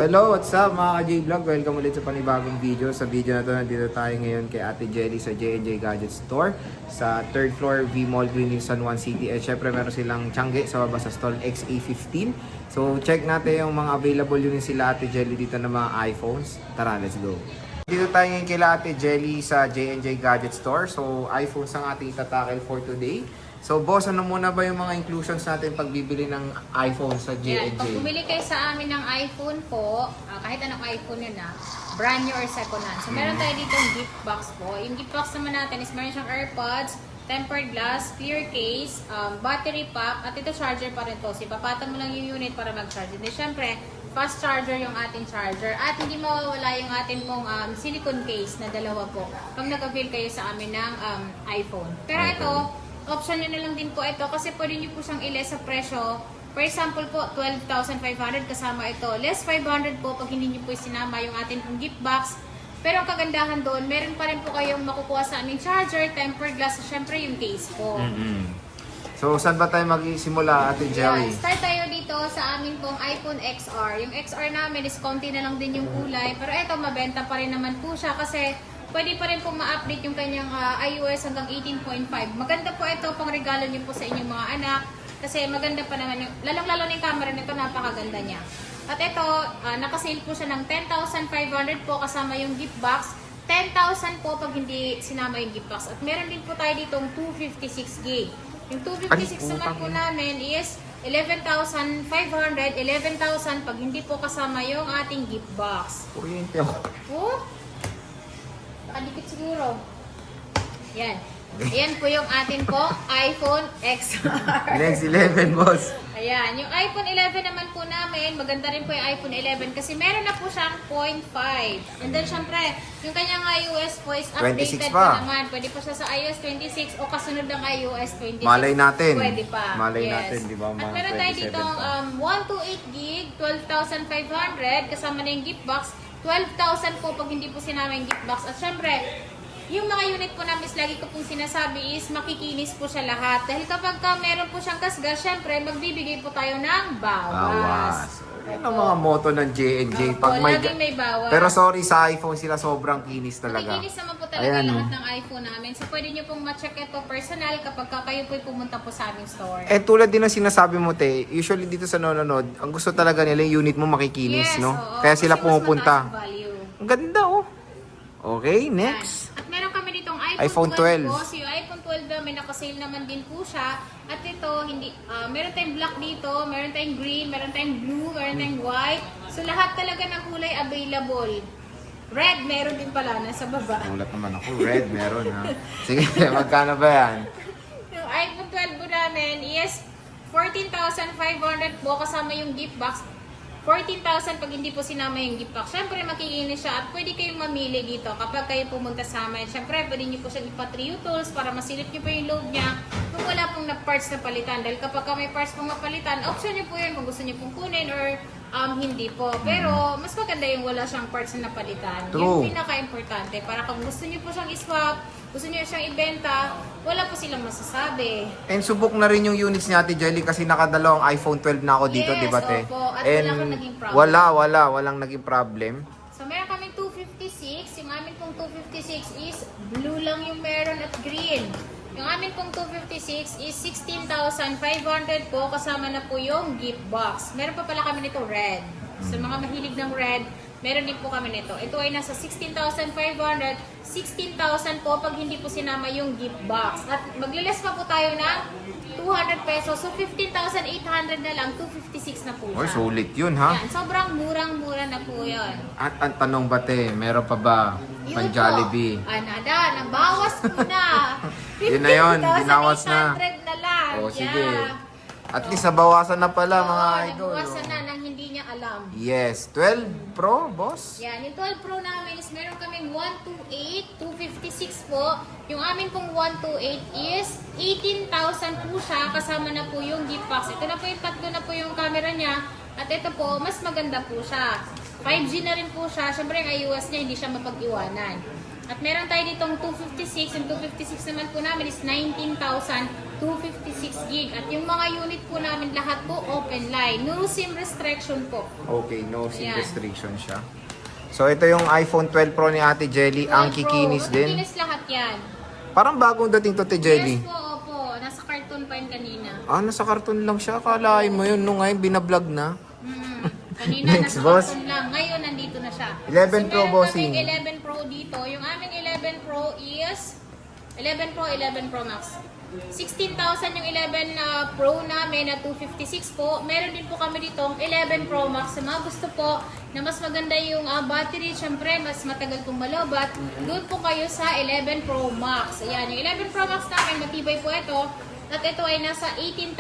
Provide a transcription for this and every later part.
Hello, what's up mga ka-J-Vlog? Welcome ulit sa panibagong video. Sa video na to, nandito tayo ngayon kay Ate Jelly sa J&J Gadget Store sa 3rd floor V Mall Green Hills, San Juan City. At syempre meron silang Tiangge sa baba sa stall XA15. So check natin yung mga available yun sila Ate Jelly dito ng mga iPhones. Tara, let's go! Dito tayo ngayon kay Ate Jelly sa J&J Gadget Store. So iPhones ang ating itatakil for today. So boss, ano muna ba yung mga inclusions natin pag bibili ng iPhone sa J&J? Pag bumili kayo sa amin ng iPhone po, kahit anong iPhone yun brand new or second hand. So meron tayo dito yung gift box po. Yung gift box naman natin is meron siyang AirPods, tempered glass, clear case, battery pack, at ito charger pa rin to. So ipapatan mo lang yung unit para mag-charge. And syempre, fast charger yung ating charger. At hindi mawawala yung ating pong silicone case na dalawa po pag nag-avail kayo sa amin ng iPhone. Pero ito, option nyo na lang din po ito kasi pwede nyo po siyang i-less sa presyo. For example po, 12,500 kasama ito. Less 500 po pag hindi nyo po sinama yung ating pong gift box. Pero ang kagandahan doon, meron pa rin po kayong makukuha sa aming charger, tempered glass, syempre yung case po. So saan ba tayo magsisimula, Ate Jelly? Start tayo dito sa amin pong iPhone XR. Yung XR namin is konti na lang din yung kulay. Pero ito, mabenta pa rin naman po siya kasi pwede pa rin po ma-update yung kanyang iOS hanggang 18.5. Maganda po ito, pang regalo niyo po sa inyong mga anak. Kasi maganda pa naman yung, lalong-lalo na yung camera nito, napakaganda niya. At ito, nakasale po siya ng 10,500 po kasama yung gift box. 10,000 po pag hindi sinama yung gift box. At meron din po tayo ditong 256GB. Yung 256 naman po namin is 11,500, 11,000 pag hindi po kasama yung ating gift box. Kuryente ako. Oh? Nakadikit siguro. Yan. Ayan po yung atin po iPhone XR. Next 11, boss. Ayan. Yung iPhone 11 naman po namin, maganda rin po yung iPhone 11 kasi meron na po siyang 0.5. And then syempre, yung kanyang iOS po is updated 26 pa pa naman. Pwede po siya sa iOS 26 o kasunod ng iOS 26. Malay natin. Pwede pa. Malay natin, di ba? At Mga meron tayo 27 ditong pa. 128GB, 12,500 kasama na yung gift box. 12,000 po pag hindi po sinama yung gift box. At syempre, yung mga unit po namin, lagi ko pong sinasabi is makikinis po siya lahat. Dahil kapag meron po siyang kasgas, syempre magbibigay po tayo ng bawas. Yan ang mga motto ng J&J. Laging may bawas. Pero sorry, sa iPhone sila sobrang kinis talaga. Makikinis naman po talaga Ayan, lahat ng iPhone namin. So pwede nyo pong ma-check ito personal kapag kayo po pumunta po sa aming store. Tulad din ng sinasabi mo, te, usually dito sa nanonood, ang gusto talaga nila yung unit mo makikinis, Yes, no? oo. Kaya sila Kasi mas pumupunta. mataas ang value. Ang ganda, oh. Okay, next. At meron kami ditong iPhone 12. po. So yung iPhone 12 na may nakasale naman din po siya. At ito, meron tayong black dito, meron tayong green, meron tayong blue, meron tayong white. So lahat talaga ng kulay available. Red, meron din pala, nasa baba. Ulat naman ako. Red, meron, ha? Sige, magkano ba yan? Yung iPhone 12 po namin is 14,500 po kasama yung gift box. 14,000 pag hindi po sinama yung gift box. Siyempre makikinis siya at pwede kayong mamili dito kapag kayo pumunta sa amin. Siyempre pwede nyo po siyang ipa-trio tools para masilip nyo po yung load niya kung wala pong na parts na palitan. Dahil kapag may parts pong mapalitan, option nyo po yun kung gusto nyo pong kunin or hindi po. Pero mas maganda yung wala siyang parts na napalitan. True. Yung pinaka-importante para kung gusto nyo po siyang iswap, gusto nyo siyang ibenta, wala po silang masasabi. And subok na rin yung units ni Ate Jelly kasi nakadalawang iPhone 12 na ako dito, Yes, di ba, te? opo. At And wala kang naging problem. walang naging problem. So, meron kaming 256. Yung amin pong 256 is blue lang yung meron at green. Yung amin pong 256 is 16,500 po. Kasama na po yung gift box. Meron pa pala kami nito red. So, mga mahilig ng red, meron din po kami nito. Ito ay nasa 16,500. 16,000 po pag hindi po sinama yung gift box. At magliles pa po tayo ng 200 pesos. So, 15,800 na lang. 256 na po siya. Oy, sulit yun, ha? Yan, sobrang murang-mura na po yun. At ang tanong ba, te, meron pa ba pang Jollibee? Nada, nabawas ko na. Yun na yun, binawas na. 15,800 na lang. O, sige. Yeah. At least nabawasan na pala, mga idol. Nabawasan na nang hindi niya alam. Yes, 12 Pro, boss. Yan, yung 12 Pro namin is meron kaming 128, 256 po. Yung amin pong 128 is 18,000 po siya. Kasama na po yung gift box. Ito na po yung tatlo na po yung camera niya. At ito po, mas maganda po siya. 5G na rin po siya. Siyempre, yung iOS niya, hindi siya mapag-iwanan. At meron tayo ditong 256. Yung 256 naman po namin is 19,256 gig. At yung mga unit po namin lahat po open line. No SIM restriction po. Okay, no SIM Ayan. restriction siya. So ito yung iPhone 12 Pro ni Ate Jelly, ang kikinis din. Kikinis lahat yan. Parang bagong dating to, Ate Jelly. Yes po, opo. Nasa cartoon pa yun kanina. Nasa karton lang siya. Akalain mo yun, nung ngayon binablog na. Kanina Next, nasa boss. cartoon lang. Ngayon nandito na siya. 11 Pro, meron bossing. kaming 11 Pro dito. Yung aming 11 Pro is 11 Pro, 11 Pro Max. 16,000 yung 11 Pro namin na 256 po. Meron din po kami ditong 11 Pro Max. Sa mga gusto po na mas maganda yung battery, syempre mas matagal pong malobat, doon po kayo sa 11 Pro Max. Ayan, yung 11 Pro Max namin, matibay po ito. At ito ay nasa 18,000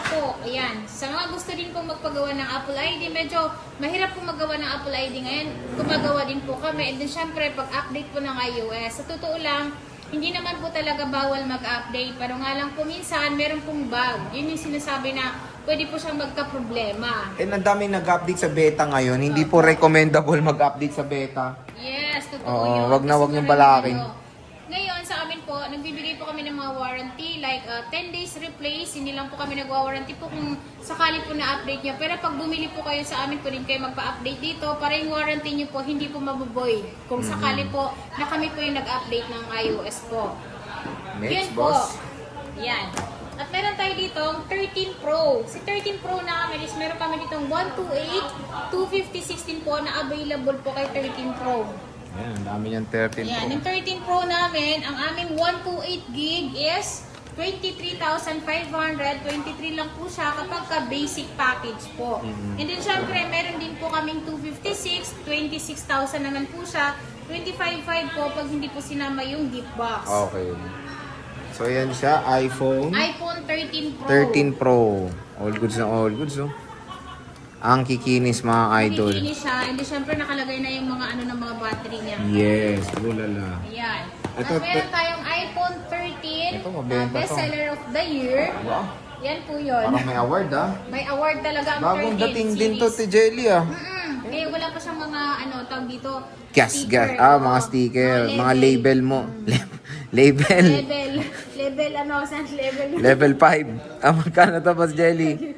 po. Ayan. Sa mga gusto din pong magpagawa ng Apple ID, medyo mahirap pong magawa ng Apple ID ngayon. Gumagawa din po kami. And then syempre, pag-update po ng iOS, sa totoo lang, hindi naman po talaga bawal mag-update. Pero nga lang po minsan, meron pong bug. Yun yung sinasabi na pwede po siyang magka-problema. And ang daming nag-update sa beta ngayon. Hindi po recommendable mag-update sa beta. Yes, totoo Oo, yun. wag na Kasi wag niyong maraming balakin. Ngayon, sa amin po, nagbibigay po kami ng mga warranty, like 10 days replace, hindi lang po kami nag-warranty po kung sakali po na-update niyo. Pero pag bumili po kayo sa amin, pwede kayo magpa-update dito, para yung warranty niyo po, hindi po mabuboy. Kung sakali po, na kami po yung nag-update ng iOS po. Next, Yun boss. po. Yan. At meron tayo dito 13 Pro. Si 13 Pro na kami is meron kami ditong 128, 250, 16 po na available po kay 13 Pro. Ayan, ang dami niyang 13 Yan, Pro. yung 13 Pro namin, ang aming 128 gig is 23,500. 23 lang po siya kapag ka basic package po. And then syempre, meron din po kaming 256, 26,000 naman po siya. 25,500 po pag hindi po sinama yung gift box. Okay. So yan siya, iPhone iPhone 13 Pro. 13 Pro. All goods na all goods, oh. Ang kikinis mga idol. Nakikinis siya. And then syempre, nakalagay na yung mga ng mga battery niya. Yes, lulala. Ayan. At Ito, meron tayong iPhone 13 Ito, mabenta to. best seller of the year. Wow, Yan po yun. parang may award May award talaga ang Bagong 13 dating din to, series. Ate Jelly, ah. Kaya wala pa siyang mga tawag dito. Gas, sticker. mga sticker, Oo, mga label mo. Label. Level, saan level? Level 5. Magkano to, Boss Jelly?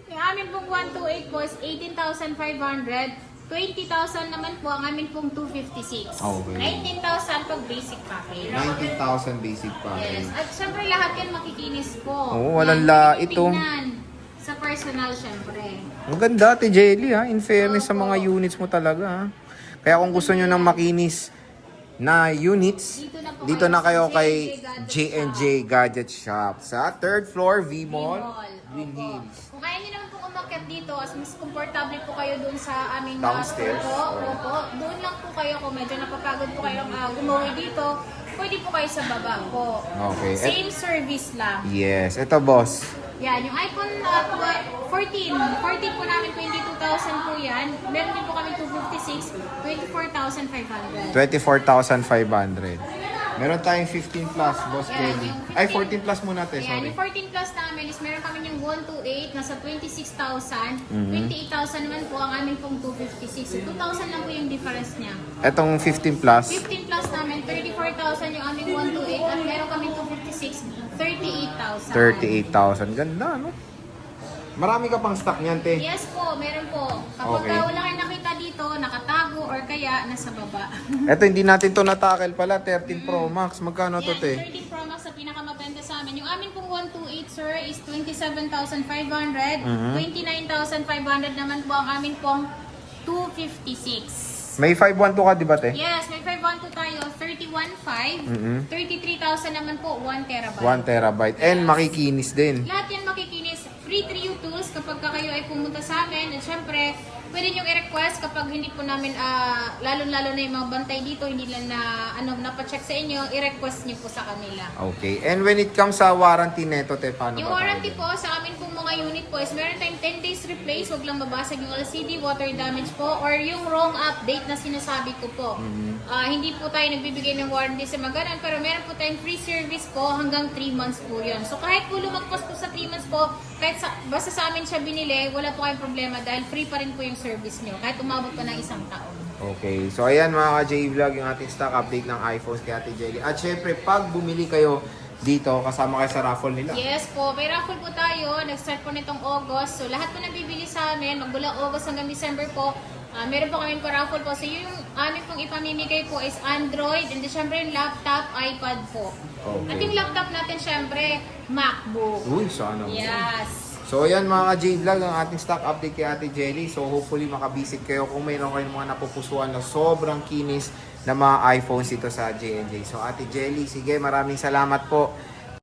Yung amin pong 128 po is 18,500. 20,000 naman po ang amin pong 256. Okay. 19,000 pag basic package. 19,000 basic pa. Yes. At syempre lahat yan makikinis po. Oo, walang Yan, lait, oh. titingnan. Sa personal syempre. Ang ganda, Ate Jelly, ha? In fairness sa Opo. mga units mo talaga, ha? Kaya kung gusto nyo ng makinis na units, dito na kayo kay J&J Gadget Shop sa 3rd floor, V-Mall, Green Opo. Hills. Kung kaya nyo naman pong umakyat dito, as mas komportable po kayo dun sa aming Downstairs? store po. Opo. Doon lang po kayo kung medyo napapagod po kayo gumawi dito. Pwede po kayo sa baba po. Okay. Same service lang. Yes, ito boss. Yan, yung iPhone 14. 14 po namin, 22,000 po yan. Meron din po kami 256, 24,500. 24,500. Meron tayong 15 plus, Boss Yan, Jelly. yung 15 Ay, 14 plus muna, te, Yan, sorry. yung 14 plus namin is meron kami yung 128, nasa 26,000. Mhm. 28,000 naman po ang aming pong 256. So, 2,000 lang po yung difference niya. Etong 15 plus, 15 plus namin, 34,000 yung aming 128 at meron kami 256, 38,000. 38,000. Ganda, no? Marami ka pang stock niyan, te. Yes po, meron po. Kapag Okay. wala kayong nakita dito, nakatago or kaya nasa baba. Eto, hindi natin to natakel pala. 13 Pro Max. Magkano to, Yan, te? 13 Pro Max sa pinakamabenta sa amin. Yung amin pong 128, sir, is 27,500. 29,500 naman po ang amin pong 256. May 512 ka, di ba, te? Yes, may 512 tayo, 31,500. Mhm. 33,000 naman po, 1 terabyte. 1 terabyte. And makikinis din. Lahat yan makikinis. Free 3U tools kapag kayo ay pumunta sa amin. At syempre, pwede nyo i-request kapag hindi po namin, lalo-lalo na yung mga bantay dito, hindi lang na, napacheck sa inyo, i-request nyo po sa kanila. Okay. And when it comes sa warranty neto, te, paano Yung ba warranty tayo? po sa amin pong mga unit po is meron tayong 10 days replace, wag lang mabasag yung LCD, water damage po, or yung wrong update na sinasabi ko po. Hindi po tayo nagbibigay ng warranty sa mga ganun, pero meron po tayong free service po hanggang 3 months po yun. So kahit po lumagpas po sa 3 months po, kahit basta sa amin siya binili, wala po kayong problema dahil free pa rin po yung service nyo. Kahit umabot pa ng isang taon. Okay. So, ayan mga ka-J-Vlog, yung ating stock update ng iPhones kay Ate Jelly. At syempre, pag bumili kayo dito, kasama kayo sa raffle nila. Yes po, may raffle po tayo. Nag-start po nitong August. So lahat po na bibili sa amin, magmula August hanggang December po, meron po kami pa-raffle po. So yung amin pong ipamimigay po is Android, and then syempre yung laptop, iPad po. Okay. At yung laptop natin syempre, MacBook. Uy, sana. Yes. So, ayan mga ka-J-Vlog, ang ating stock update kay Ate Jelly. So, hopefully makabisit kayo kung mayroon kayong mga napupusuan na sobrang kinis na mga iPhones dito sa J&J. So, Ate Jelly, sige, maraming salamat po.